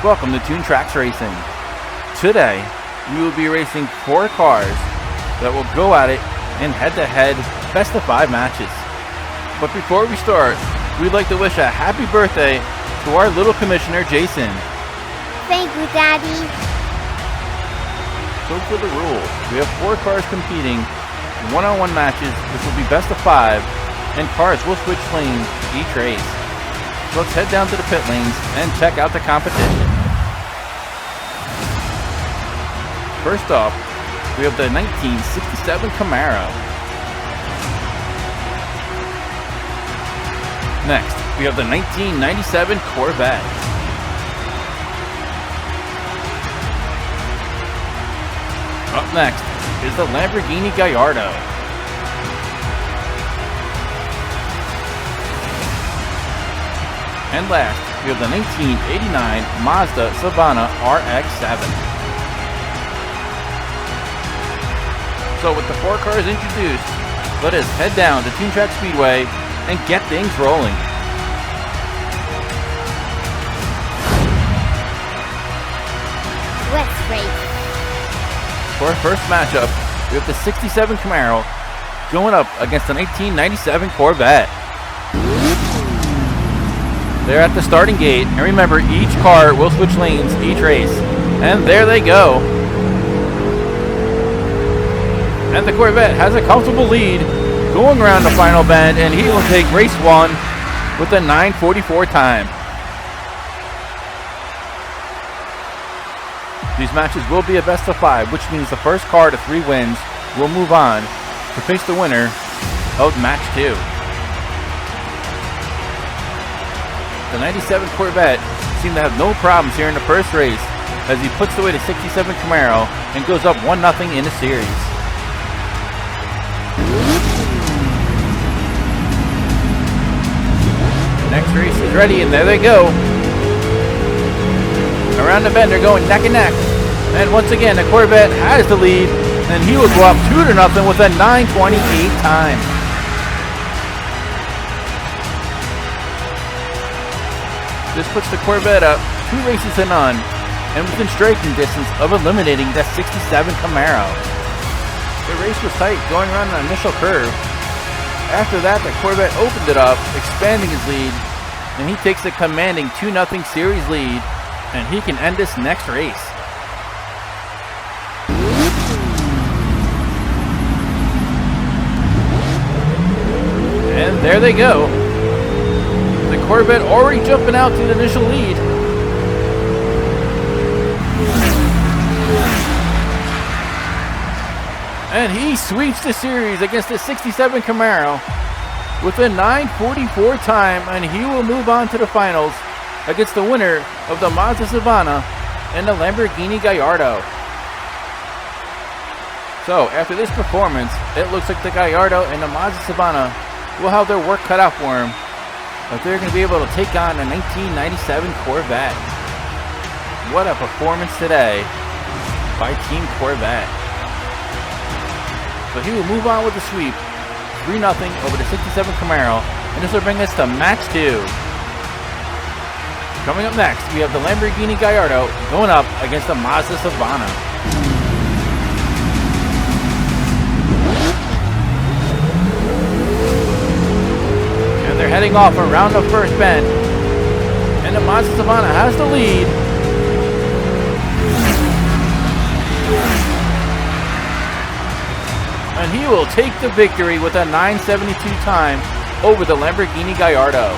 Welcome to Toon Tracks Racing. Today, we will be racing 4 cars that will go at it in head-to-head best of 5 matches. But before we start, we'd like to wish a happy birthday to our little commissioner, Jason. Thank you, Daddy. So for the rules, we have 4 cars competing in one-on-one matches, which will be best of 5, and cars will switch lanes each race. So let's head down to the pit lanes and check out the competition. First off, we have the 1967 Camaro. Next, we have the 1997 Corvette. Up next is the Lamborghini Gallardo. And last, we have the 1989 Mazda Savanna RX-7. So with the 4 cars introduced, let us head down to Toon Track Speedway and get things rolling. Let's race. For our first matchup, we have the 67 Camaro going up against the 1997 Corvette. They're at the starting gate, and remember, each car will switch lanes each race. And there they go. And the Corvette has a comfortable lead going around the final bend, and he will take race 1 with a 9:44 time. These matches will be a best of 5, which means the first car to 3 wins will move on to face the winner of match 2. The 97 Corvette seemed to have no problems here in the first race as he puts away the 67 Camaro and goes up 1-0 in the series. Next race is ready, and there they go. Around the bend, they're going neck and neck. And once again, the Corvette has the lead, and he will go up 2-0 with a 9:28 time. This puts the Corvette up 2 races to none, and within striking distance of eliminating that 67 Camaro. The race was tight going around the initial curve. After that, the Corvette opened it up, expanding his lead, and he takes a commanding 2-0 series lead, and he can end this next race. And there they go. The Corvette already jumping out to the initial lead. And he sweeps the series against the 67 Camaro with a 9:44 time, and he will move on to the finals against the winner of the Mazda Savanna and the Lamborghini Gallardo. So after this performance, it looks like the Gallardo and the Mazda Savanna will have their work cut out for him, but they're going to be able to take on the 1997 Corvette. What a performance today by Team Corvette. So he will move on with the sweep, 3-0 over the 67 Camaro, and this will bring us to match 2. Coming up next, we have the Lamborghini Gallardo going up against the Mazda Savanna. And they're heading off around the first bend, and the Mazda Savanna has the lead. And he will take the victory with a 9:72 time over the Lamborghini Gallardo.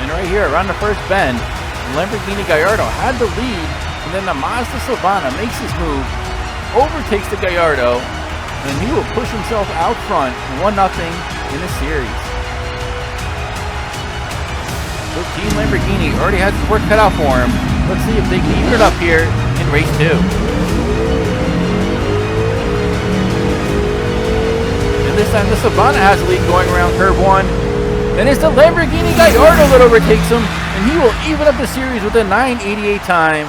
And right here around the first bend, the Lamborghini Gallardo had the lead, and then the Mazda Savanna makes his move, overtakes the Gallardo, and he will push himself out front 1-0 in the series. So Team Lamborghini already has his work cut out for him. Let's see if they can even it up here in race 2. This time the Savanna has the lead going around curve 1. And it's the Lamborghini Gallardo that overtakes him, and he will even up the series with a 9:88 time.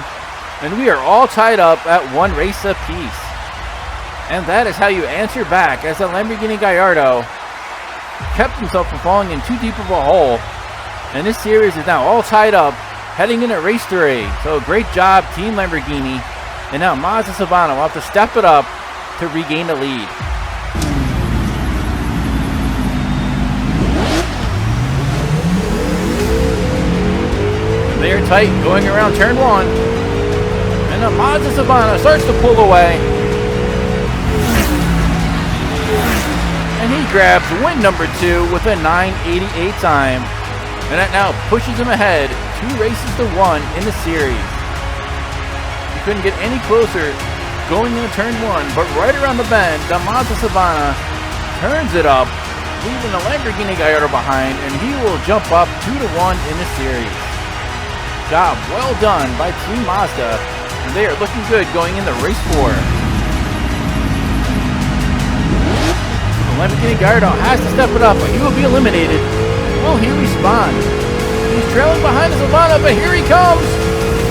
And we are all tied up at 1 race apiece. And that is how you answer back, as the Lamborghini Gallardo kept himself from falling in too deep of a hole And this series is now all tied up, heading into race 3. So great job, Team Lamborghini. And now Mazda Savanna will have to step it up to regain the lead. They are tight going around turn 1. And the Mazda Savanna starts to pull away. And he grabs win number 2 with a 9:88 time. And that now pushes him ahead 2 races to 1 in the series. He couldn't get any closer going into turn 1, but right around the bend, the Mazda Savanna turns it up, leaving the Lamborghini Gallardo behind, and he will jump up 2-1 in the series. Job well done by Team Mazda, and they are looking good going into race 4. The Lamborghini Gallardo has to step it up, but he will be eliminated. Will he respond? He's trailing behind the Savanna, but here he comes.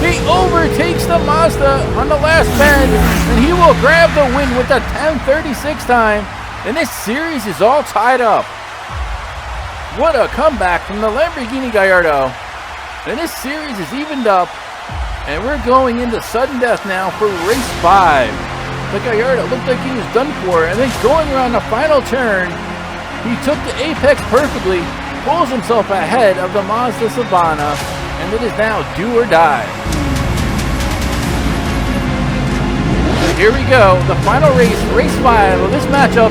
He overtakes the Mazda on the last bend, and he will grab the win with a 10:36 time, and this series is all tied up. What a comeback from the Lamborghini Gallardo. And this series is evened up, and we're going into sudden death now for race 5. The Gallardo looked like he was done for, and then going around the final turn, he took the apex perfectly, pulls himself ahead of the Mazda Savanna, and it is now do or die. So here we go, the final race, race 5 of this matchup.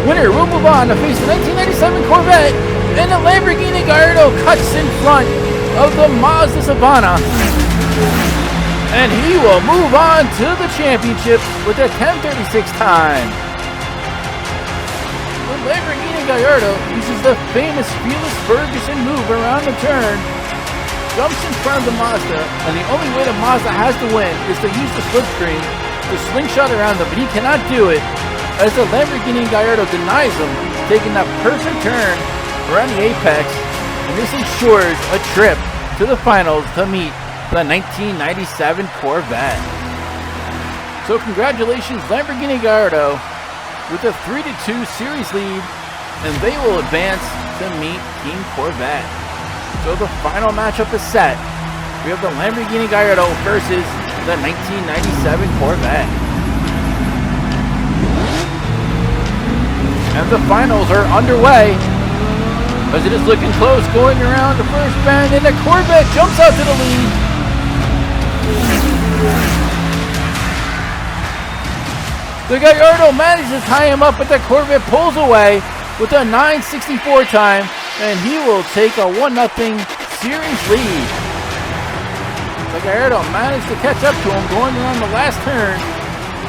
Winner will move on to face the 1997 Corvette, and the Lamborghini Gallardo cuts in front of the Mazda Savanna, and he will move on to the championship with a 10:36 time. The Lamborghini Gallardo uses the famous Felix Ferguson move around the turn, jumps in front of the Mazda, and the only way the Mazda has to win is to use the slipstream to slingshot around them, but he cannot do it as the Lamborghini Gallardo denies him taking that perfect turn around the apex. And this ensures a trip to the finals to meet the 1997 Corvette. So congratulations Lamborghini Gallardo with a 3-2 series lead, and they will advance to meet Team Corvette. So the final matchup is set. We have the Lamborghini Gallardo versus the 1997 Corvette. And the finals are underway, as it is looking close going around the first bend, and the Corvette jumps out to the lead. The Gallardo manages to tie him up, but the Corvette pulls away with a 9:64 time, and he will take a 1-0 series lead. The Gallardo managed to catch up to him going around the last turn,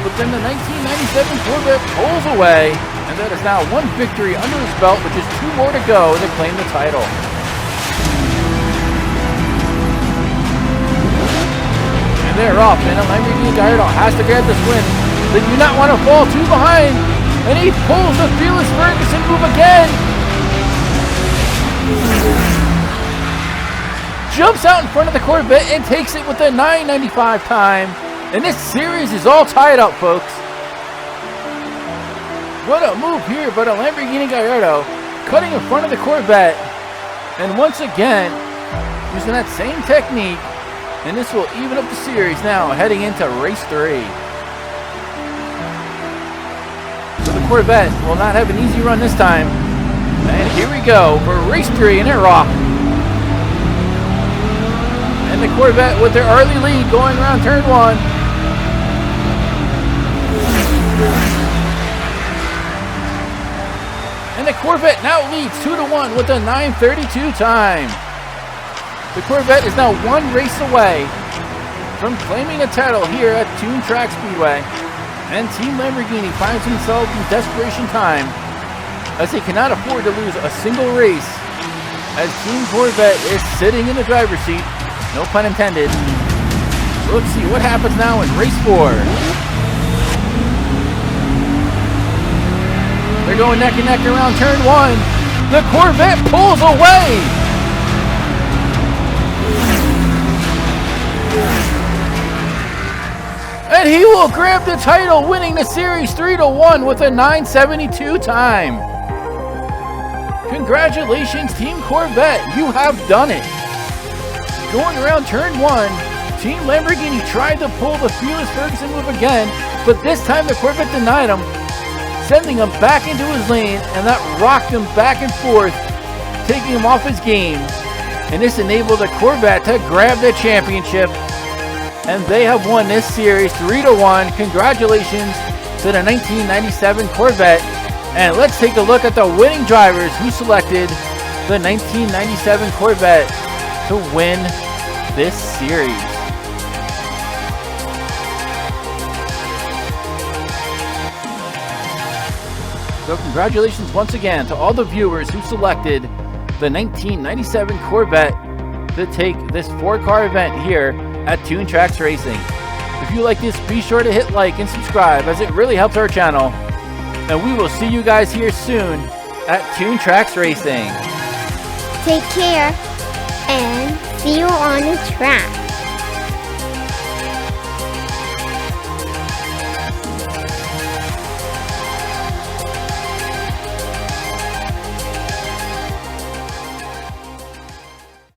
but then the 1997 Corvette pulls away. And that is now 1 victory under his belt, with just 2 more to go to claim the title. And they're off, and the Lamborghini Gallardo has to grab this win. They do not want to fall too behind, and he pulls the Felix Ferguson move again. Jumps out in front of the Corvette and takes it with a 9:95 time. And this series is all tied up, folks. What a move here by the Lamborghini Gallardo, cutting in front of the Corvette, and once again using that same technique, and this will even up the series now heading into race 3. So the Corvette will not have an easy run this time, and here we go for race 3, and they're off. And the Corvette with their early lead going around turn 1. And the Corvette now leads 2-1 with a 9:32 time. The Corvette is now 1 race away from claiming the title here at Toon Track Speedway. And Team Lamborghini finds themselves in desperation time, as they cannot afford to lose a single race, as Team Corvette is sitting in the driver's seat, no pun intended. So let's see what happens now in race 4. They're going neck and neck around turn 1. The Corvette pulls away. And he will grab the title, winning the series 3-1 with a 9:72 time. Congratulations, Team Corvette, you have done it. Going around turn 1, Team Lamborghini tried to pull the Fearless Ferguson move again, but this time the Corvette denied him, sending him back into his lane, and that rocked him back and forth, taking him off his game. And this enabled the Corvette to grab the championship, and they have won this series 3-1. Congratulations to the 1997 Corvette. And let's take a look at the winning drivers who selected the 1997 Corvette to win this series. So congratulations once again to all the viewers who selected the 1997 Corvette to take this 4-car event here at Toon Tracks Racing. If you like this, be sure to hit like and subscribe, as it really helps our channel. And we will see you guys here soon at Toon Tracks Racing. Take care and see you on the track.